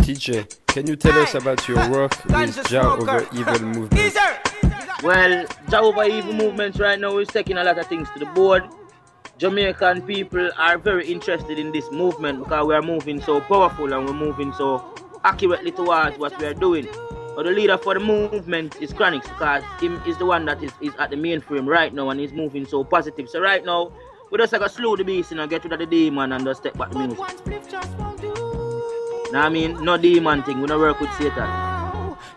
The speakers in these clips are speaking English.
TJ, can you tell us about your work with Jah Over Evil movement? Well, Jah Over Evil movement right now is taking a lot of things to the board. Jamaican people are very interested in this movement because we are moving so powerful and we're moving so accurately towards what we are doing. But the leader for the movement is Chronixx because him is the one that is at the mainframe right now and he's moving so positive. So right now, we just like slow the beast and get rid of the demon and just step back the music. Now I mean, no demon thing, we don't work with Satan.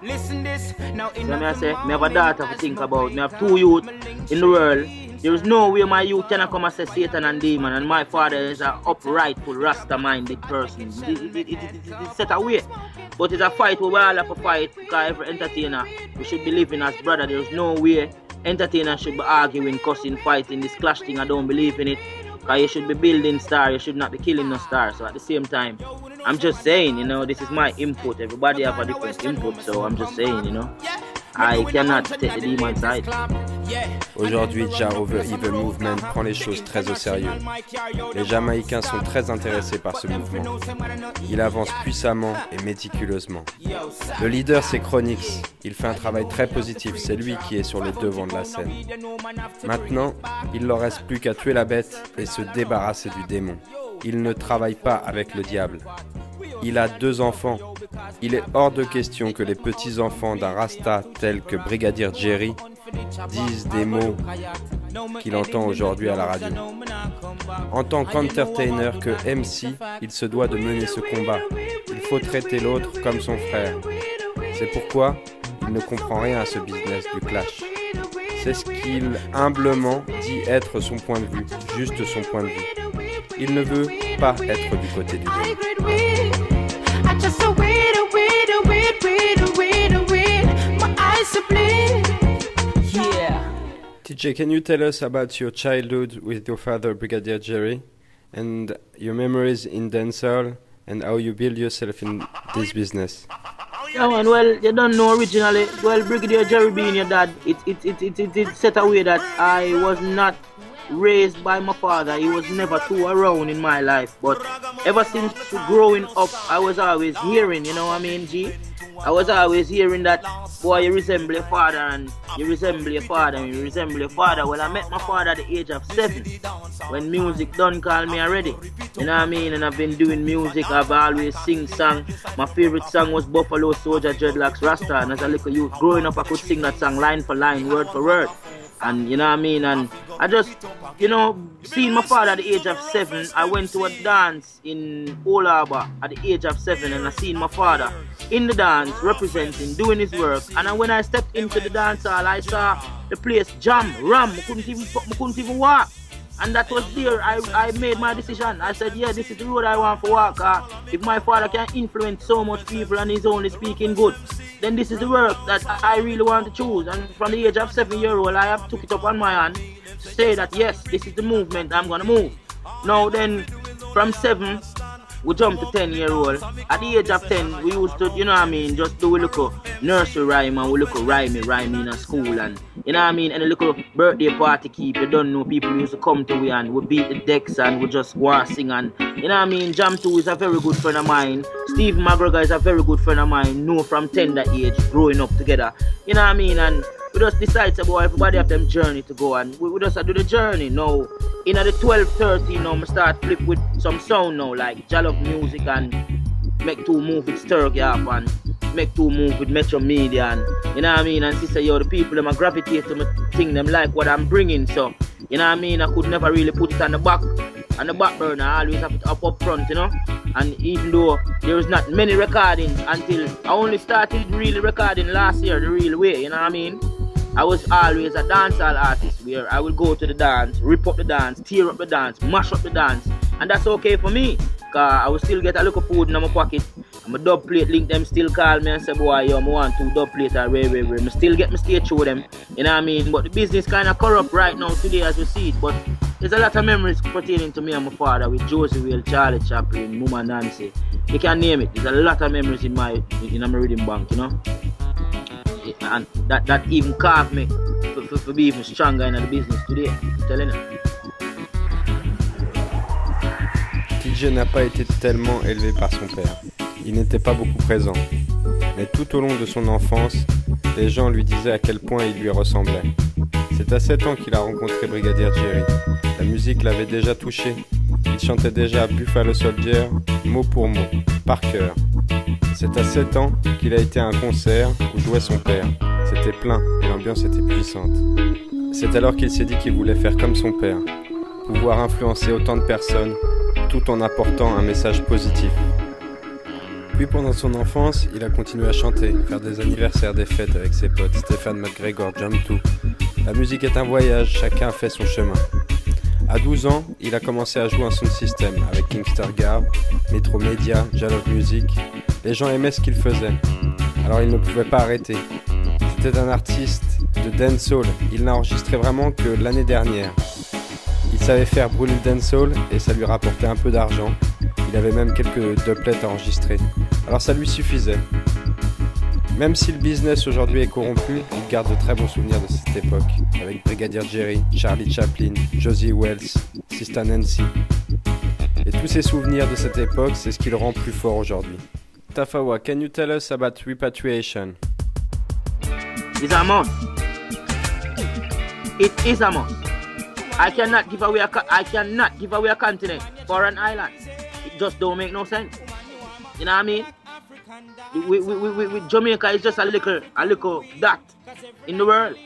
Listen this, now in so I say, I have a daughter to think about. I have 2 youth in the world. There is no way my youth can come and say Satan and demon, and my father is an uprightful, Rasta-minded person. It's set away. But it's a fight we all have to fight because every entertainer, we should be living as brother. There is no way entertainers should be arguing, cussing, fighting, this clash thing. I don't believe in it. Because you should be building stars, you should not be killing no stars. So at the same time, I'm just saying, you know, this is my input. Everybody have a different input, so I'm just saying, you know, I cannot take the demon side. Aujourd'hui, Jah Over Evil Movement prend les choses très au sérieux. Les Jamaïcains sont très intéressés par ce mouvement. Il avance puissamment et méticuleusement. Le leader, c'est Chronixx. Il fait un travail très positif, c'est lui qui est sur le devant de la scène. Maintenant, il ne leur reste plus qu'à tuer la bête et se débarrasser du démon. Il ne travaille pas avec le diable. Il a 2 enfants. Il est hors de question que les petits-enfants d'un Rasta tel que Brigadier Jerry disent des mots qu'il entend aujourd'hui à la radio. En tant qu'entertainer, que MC, il se doit de mener ce combat. Il faut traiter l'autre comme son frère. C'est pourquoi il ne comprend rien à ce business du clash. C'est ce qu'il humblement dit être son point de vue, juste son point de vue. Il ne veut pas être du côté du démon. TJ, can you tell us about your childhood with your father, Brigadier Jerry, and your memories in dancehall and how you build yourself in this business? Yeah, man, well, you don't know originally. Well, Brigadier Jerry being your dad, it set away that I was not raised by my father. He was never too around in my life. But ever since growing up, I was always hearing, you know what I mean, G? I was always hearing that, boy, you resemble your father and you resemble your father and you resemble your father. Well, I met my father at the age of 7 when music done call me already. You know what I mean? And I've been doing music. I've always sing song. My favorite song was Buffalo Soldier Dreadlocks Rasta. And as a little youth growing up, I could sing that song line for line, word for word. And you know what I mean? And I just, you know, seeing my father at the age of 7, I went to a dance in Old Harbour at the age of 7 and I seen my father in the dance, representing, doing his work. And when I stepped into the dance hall, I saw the place jam, ram, I couldn't even walk. And that was there, I made my decision. I said, yeah, this is the road I want to walk. If my father can influence so much people and he's only speaking good, then this is the work that I really want to choose. And from the age of 7-year-old, I have took it up on my hand to say that, yes, this is the movement I'm going to move. Now then, from 7, we jumped to 10-year-old. At the age of 10, we used to, you know what I mean, just do a little nursery rhyme and we look rhyme in a school and, you know what I mean, and a little birthday party keep. You don't know, people used to come to we and we beat the decks and we just go and sing and, you know what I mean, Jam 2 is a very good friend of mine. Steve McGregor is a very good friend of mine, know from tender age, growing up together, you know what I mean, and we just decide to go, everybody have them journey to go and we just do the journey. Now, in the 12, 13, now, I start flip with some sound now, like Jalop Music and make 2 move with Sturkey up and make 2 move with Metro Media and, you know what I mean, and sister, yo, the people, them a gravitate to my thing, them like what I'm bringing, so, you know what I mean, I could never really put it on the back burner, I always have it up front, you know, and even though there is not many recordings until I only started really recording last year, the real way, you know what I mean. I was always a dancehall artist where I will go to the dance, rip up the dance, tear up the dance, mash up the dance. And that's okay for me. Cause I will still get a little food in my pocket. And my dub plate link them still call me and say, boy, yo, I want 2 dub plates or where. I still get my stage show them. You know what I mean? But the business kind of corrupt right now today as we see it. But there's a lot of memories pertaining to me and my father with Josie Whale, Charlie Chaplin, Mama Nancy. You can name it. There's a lot of memories in my reading bank, you know. And that even carved me for be even stronger in the business today. I'm telling you. TJ n'a pas été tellement élevé par son père. il n'était pas beaucoup présent. Mais tout au long de son enfance, les gens lui disaient à quel point il lui ressemblait. C'est à 7 ans qu'il a rencontré Brigadier Jerry. La musique l'avait déjà touché. Il chantait déjà Buffalo Soldier, mot pour mot, par cœur. C'est à 7 ans qu'il a été à un concert où jouait son père. C'était plein et l'ambiance était puissante. C'est alors qu'il s'est dit qu'il voulait faire comme son père, pouvoir influencer autant de personnes, tout en apportant un message positif. Puis pendant son enfance, il a continué à chanter, faire des anniversaires, des fêtes avec ses potes, Stéphane McGregor, Jump 2. La musique est un voyage, chacun fait son chemin. À 12 ans, il a commencé à jouer un sound system avec Kingstar Garb, Metro Media, Jalop Music. Les gens aimaient ce qu'il faisait, alors il ne pouvait pas arrêter. C'était un artiste de dancehall, il n'a enregistré vraiment que l'année dernière. Il savait faire brûler le dancehall et ça lui rapportait un peu d'argent. Il avait même quelques doublets enregistrés, alors ça lui suffisait. Même si le business aujourd'hui est corrompu, il garde de très bons souvenirs de cette époque, avec Brigadier Jerry, Charlie Chaplin, Josie Wells, Sista Nancy. Et tous ces souvenirs de cette époque, c'est ce qui le rend plus fort aujourd'hui. Tafawa, can you tell us about repatriation? It's a must. It is a must. I cannot give away a continent for an island. It just don't make no sense. You know what I mean? With Jamaica is just a little dot in the world.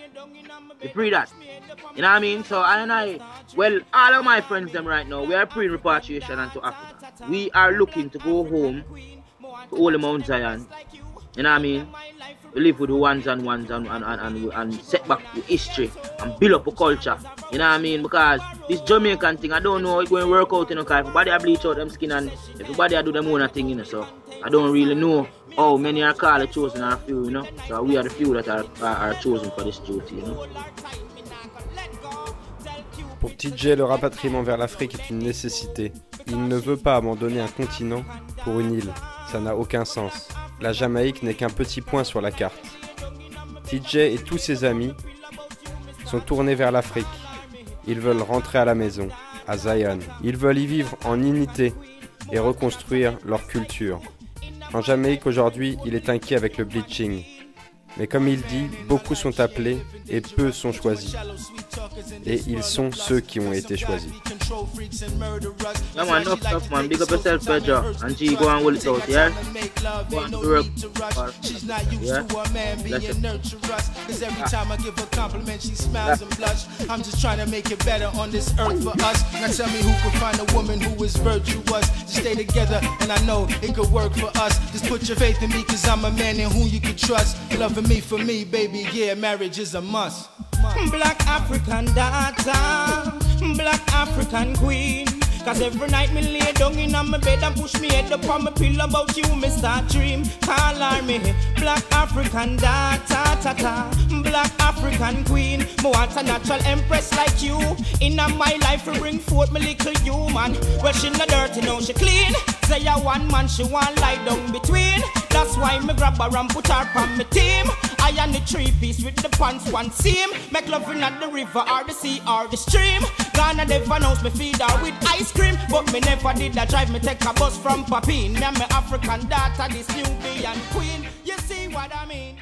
You pre that. You know what I mean? So well, all of my friends them right now, we are pre-repatriation and to Africa. We are looking to go home to Holy Mount Zion. You know what I mean? We live with the ones and set back the history and build up a culture. You know what I mean? Because this Jamaican thing, I don't know how it's going to work out, you know, because everybody bleach out them skin and everybody do them own thing, you know, so I don't really know how many are called chosen or few, you know. So we are the few that are chosen for this duty, you know. Pour TJ, le rapatriement vers l'Afrique est une nécessité. Il ne veut pas abandonner un continent pour une île. Ça n'a aucun sens. La Jamaïque n'est qu'un petit point sur la carte. TJ et tous ses amis sont tournés vers l'Afrique. Ils veulent rentrer à la maison, à Zion. Ils veulent y vivre en unité et reconstruire leur culture. En Jamaïque aujourd'hui, il est inquiet avec le bleaching. Mais comme il dit, beaucoup sont appelés et peu sont choisis. Et ils sont ceux qui ont été choisis. Yeah man, enough man, big up yourself Pedro. And G, go and hold it out, yeah? Go and work. Yeah? Bless it. Cause every time I give her compliment, she smiles and blush. I'm just trying to make it better on this earth for us. Now tell me who can find a woman who is virtuous. Just stay together and I know it could work for us. Just put your faith in me cause I'm a man in whom you can trust. Loving me for me, baby, yeah, marriage is a must. Black African daughter, Black African queen. Cause every night me lay down in on my bed and push me head up on my pillow about you, me start dream. Call her me Black African daughter, tata, Black African queen. Me want a natural empress like you. In my life we bring forth me little human. Well she not dirty now she clean. Say a one man she want lie down between. That's why me grab her and put her on my team. I and the 3-piece with the pants one seam. Make loving at the river or the sea or the stream. Gonna never knows me feed her with ice cream. But me never did that drive me take a bus from Papine. Me and my African daughter, this Nubian queen. You see what I mean?